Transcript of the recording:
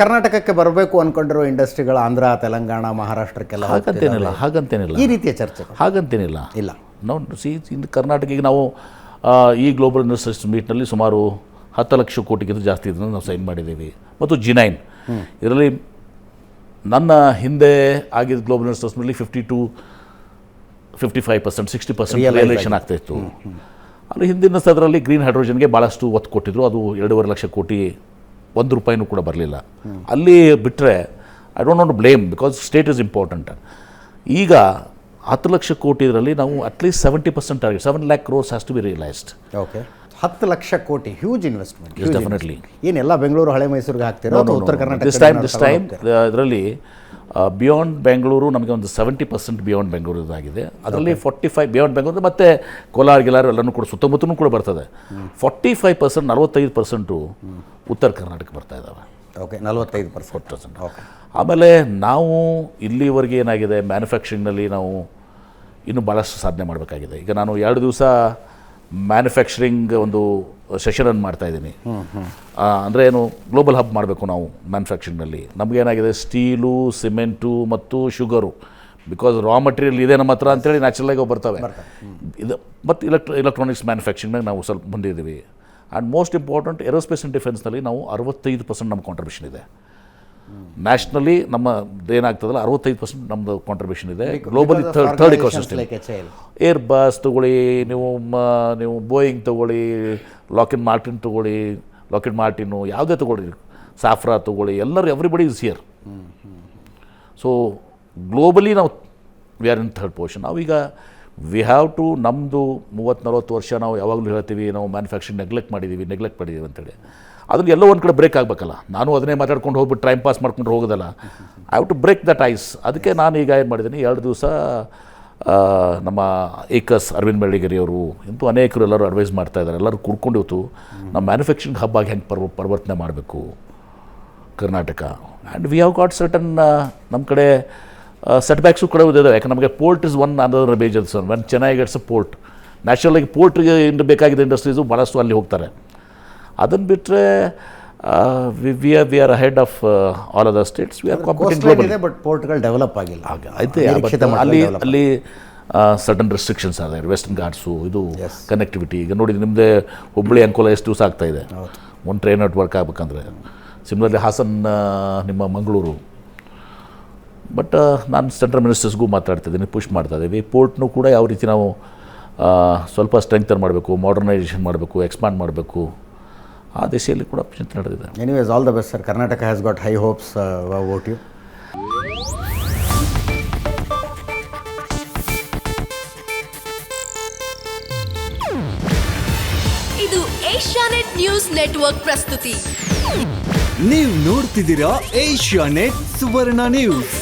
ಕರ್ನಾಟಕಕ್ಕೆ ಬರಬೇಕು ಅಂದ್ಕೊಂಡಿರೋ ಇಂಡಸ್ಟ್ರಿಗಳು ಆಂಧ್ರ, ತೆಲಂಗಾಣ, ಮಹಾರಾಷ್ಟ್ರಕ್ಕೆಲ್ಲ ಹಾಗಂತೇನಿಲ್ಲ ಈ ರೀತಿಯ ಚರ್ಚೆ ಹಾಗಂತೇನಿಲ್ಲ ಇಲ್ಲ. ನಾವು ಇನ್ನು ಕರ್ನಾಟಕಕ್ಕೆ ನಾವು ಈ ಗ್ಲೋಬಲ್ ಇನ್ವೆಸ್ಟರ್ಸ್ ಮೀಟ್ನಲ್ಲಿ ಸುಮಾರು 10 ಲಕ್ಷ ಕೋಟಿಗಿಂತ ಜಾಸ್ತಿ ಇದನ್ನು ನಾವು ಸೈನ್ ಮಾಡಿದ್ದೀವಿ. ಮತ್ತು G9 ಇದರಲ್ಲಿ ನನ್ನ ಹಿಂದೆ ಆಗಿದ್ದ ಗ್ಲೋಬಲ್ ಇನ್ವೆಸ್ಟರ್ಸ್ನಲ್ಲಿ 52-55%, 60% ರಿಯಲೈಸೇಷನ್ ಆಗ್ತಾಯಿತ್ತು. ಅಲ್ಲಿ ಹಿಂದಿನ ಅದರಲ್ಲಿ ಗ್ರೀನ್ ಹೈಡ್ರೋಜನ್ಗೆ ಭಾಳಷ್ಟು ಒತ್ತು ಕೊಟ್ಟಿದ್ರು. ಅದು 2.5 ಲಕ್ಷ ಕೋಟಿ, 1 ರೂಪಾಯಿನೂ ಕೂಡ ಬರಲಿಲ್ಲ. ಅಲ್ಲಿ ಬಿಟ್ಟರೆ I don't want to blame because state is important. ಈಗ 10 ಲಕ್ಷ ಕೋಟಿ ಇದರಲ್ಲಿ ನಾವು at least 70% target 7 lakh crores has to be realised. Okay, 10 lakh crore huge investment. Definitely ಏನೆಲ್ಲ ಬೆಂಗಳೂರು, ಹಳೆ ಮೈಸೂರಿಗೆ ಹಾಕ್ತಿರೋ ಉತ್ತರ ಕರ್ನಾಟಕ? ದಿಸ್ ಟೈಮ್ ಇದರಲ್ಲಿ ಬಿಯಾಂಡ್ ಬೆಂಗಳೂರು ನಮಗೆ ಒಂದು 70% ಬಿಯಾಂಡ್ ಬೆಂಗಳೂರು ಇದಾಗಿದೆ. ಅದರಲ್ಲಿ 45 ಬಿಯಾಂಡ್ ಬೆಂಗಳೂರು ಮತ್ತು ಕೋಲಾರ ಗಿಲಾರು ಎಲ್ಲನೂ ಕೂಡ ಸುತ್ತಮುತ್ತಲೂ ಕೂಡ ಬರ್ತದೆ. 45%, 45% ಉತ್ತರ ಕರ್ನಾಟಕ ಬರ್ತಾ ಇದ್ದಾವೆ. ಓಕೆ, 45%. ಓಕೆ. ಆಮೇಲೆ ನಾವು ಇಲ್ಲಿವರೆಗೆ ಏನಾಗಿದೆ, ಮ್ಯಾನುಫ್ಯಾಕ್ಚರಿಂಗ್ನಲ್ಲಿ ನಾವು ಇನ್ನೂ ಭಾಳಷ್ಟು ಸಾಧನೆ ಮಾಡಬೇಕಾಗಿದೆ. ಈಗ ನಾನು 2 ದಿವಸ ಮ್ಯಾನುಫ್ಯಾಕ್ಚರಿಂಗ್ ಒಂದು ಸೆಷನನ್ನು ಮಾಡ್ತಾಯಿದ್ದೀನಿ. ಅಂದರೆ ಏನು, ಗ್ಲೋಬಲ್ ಹಬ್ ಮಾಡಬೇಕು ನಾವು ಮ್ಯಾನುಫ್ಯಾಕ್ಚರಿಂಗ್ನಲ್ಲಿ. ನಮಗೇನಾಗಿದೆ, ಸ್ಟೀಲು, ಸಿಮೆಂಟು ಮತ್ತು ಶುಗರು, ಬಿಕಾಸ್ ರಾ ಮಟೀರಿಯಲ್ ಇದೆ ನಮ್ಮ ಹತ್ರ ಅಂತೇಳಿ ನ್ಯಾಚುರಲಾಗಿ ಅವು ಬರ್ತವೆ. ಇದು ಮತ್ತು ಎಲೆಕ್ಟ್ರಾನಿಕ್ಸ್ ಮ್ಯಾನುಫ್ಯಾಕ್ಚರಿಂಗ್ನಾಗ ನಾವು ಸ್ವಲ್ಪ ಬಂದಿದ್ದೀವಿ. And most important, aerospace and ಡಿಫೆನ್ಸ್ನಲ್ಲಿ ನಾವು 65% ನಮ್ಮ ಕಾಂಟ್ರಿಬ್ಯೂಷನ್ ಇದೆ. ನ್ಯಾಷನಲಿ ನಮ್ಮ ಏನಾಗ್ತದಲ್ಲ 65% ನಮ್ಮದು ಕಾಂಟ್ರಿಬ್ಯೂಷನ್ ಇದೆ. Globally third ecosystem. Air bus ತೊಗೊಳ್ಳಿ, ನೀವು ಬೋಯಿಂಗ್ ತೊಗೊಳ್ಳಿ, ಲಾಕಿಡ್ ಮಾರ್ಟಿನು ಯಾವುದೇ ತೊಗೊಳ್ಳಿ, ಸಾಫ್ರಾ ತೊಗೊಳ್ಳಿ, ಎಲ್ಲರೂ everybody is here. So globally ನಾವು we are in third position. ನಾವೀಗ ವಿ ಹ್ಯಾವ್ ಟು, ನಮ್ಮದು 30-40 ವರ್ಷ ನಾವು ಯಾವಾಗಲೂ ಹೇಳ್ತೀವಿ ನಾವು ಮ್ಯಾನುಫ್ಯಾಕ್ಚರಿಂಗ್ ನೆಗ್ಲೆಕ್ಟ್ ಮಾಡಿದ್ದೀವಿ ಅಂತೇಳಿ. ಅದನ್ನು ಎಲ್ಲೋ ಒಂದು ಕಡೆ ಬ್ರೇಕ್ ಆಗಬೇಕಲ್ಲ. ನಾನು ಅದನ್ನೇ ಮಾತಾಡ್ಕೊಂಡು ಹೋಗ್ಬಿಟ್ಟು ಟೈಮ್ ಪಾಸ್ ಮಾಡ್ಕೊಂಡು ಹೋಗೋದಲ್ಲ. I have to break that ice. ಅದಕ್ಕೆ ನಾನು ಈಗ ಏನು ಮಾಡಿದ್ದೀನಿ, 2 ದಿವಸ ನಮ್ಮ ಏಕಸ್ ಅರವಿಂದ್ ಬೆಳ್ಳಿಗೆರೆ ಅವರು ಇಂತೂ ಅನೇಕರು ಎಲ್ಲರೂ ಅಡ್ವೈಸ್ ಮಾಡ್ತಾ ಇದ್ದಾರೆ. ಎಲ್ಲರೂ ಕೂಡ್ಕೊಂಡು ಇವತ್ತು ನಮ್ಮ ಮ್ಯಾನುಫ್ಯಾಕ್ಚರಿಂಗ್ ಹಬ್ ಆಗಿ ಹೆಂಗೆ ಪರಿವರ್ತನೆ ಮಾಡಬೇಕು Karnataka. And we have got certain ನಮ್ಮ ಕಡೆ ಸೆಟ್ ಬ್ಯಾಕ್ಸು ಕೂಡ ಇದೆ. ಯಾಕೆ ನಮಗೆ port is one other major sir. When Chennai gets a port, ನ್ಯಾಚುರಲಾಗಿ ಪೋರ್ಟ್ಗೆ ಬೇಕಾಗಿದ್ದ ಇಂಡಸ್ಟ್ರೀಸು ಭಾಳಷ್ಟು ಅಲ್ಲಿ ಹೋಗ್ತಾರೆ. ಅದನ್ನು ಬಿಟ್ಟರೆ we are ahead of all other states. We are competing globally. But ಪೋರ್ಟ್ಗಳು ಡೆವಲಪ್ ಆಗಿಲ್ಲ. ಅಲ್ಲಿ ಸಡನ್ ರೆಸ್ಟ್ರಿಕ್ಷನ್ಸ್ ಆಗಿದೆ. ವೆಸ್ಟರ್ನ್ ಘಾಟ್ಸು, ಇದು ಕನೆಕ್ಟಿವಿಟಿ. ಈಗ ನೋಡಿ, ನಿಮ್ಮದೇ ಹುಬ್ಬಳ್ಳಿ ಅಂಕೋಲ ಎಷ್ಟು ದಿವಸ ಆಗ್ತಾಯಿದೆ ಒಂದು ಟ್ರೈನ್ ನೆಟ್ವರ್ಕ್ ಆಗಬೇಕಂದ್ರೆ. ಸಿಮ್ಲರ್ಲಿ ಹಾಸನ್, ನಿಮ್ಮ ಮಂಗಳೂರು. ಬಟ್ ನಾನು ಸೆಂಟ್ರಲ್ ಮಿನಿಸ್ಟರ್ಸ್ಗೂ ಮಾತಾಡ್ತಿದ್ದೀನಿ, ಪುಷ್ ಮಾಡ್ತಾಯಿದ್ದೀವಿ. ಪೋರ್ಟ್ನೂ ಕೂಡ ಯಾವ ರೀತಿ ನಾವು ಸ್ವಲ್ಪ ಸ್ಟ್ರೆಂಗ್ತನ್ ಮಾಡಬೇಕು, ಮಾಡರ್ನೈಸೇಷನ್ ಮಾಡಬೇಕು, ಎಕ್ಸ್ಪಾಂಡ್ ಮಾಡಬೇಕು, ಆ ದಿಶೆಯಲ್ಲಿ ಕೂಡ ಚಿಂತನೆ ನಡೆದಿದೆ. Anyways, all the best sir. Karnataka has got high hopes about you. ಇದು ಏಷ್ಯಾನೆಟ್ ನ್ಯೂಸ್ ನೆಟ್ವರ್ಕ್ ಪ್ರಸ್ತುತಿ. ನೀವು ನೋಡ್ತಿದ್ದೀರಾ ಏಷ್ಯಾನೆಟ್ ಸುವರ್ಣ ನ್ಯೂಸ್.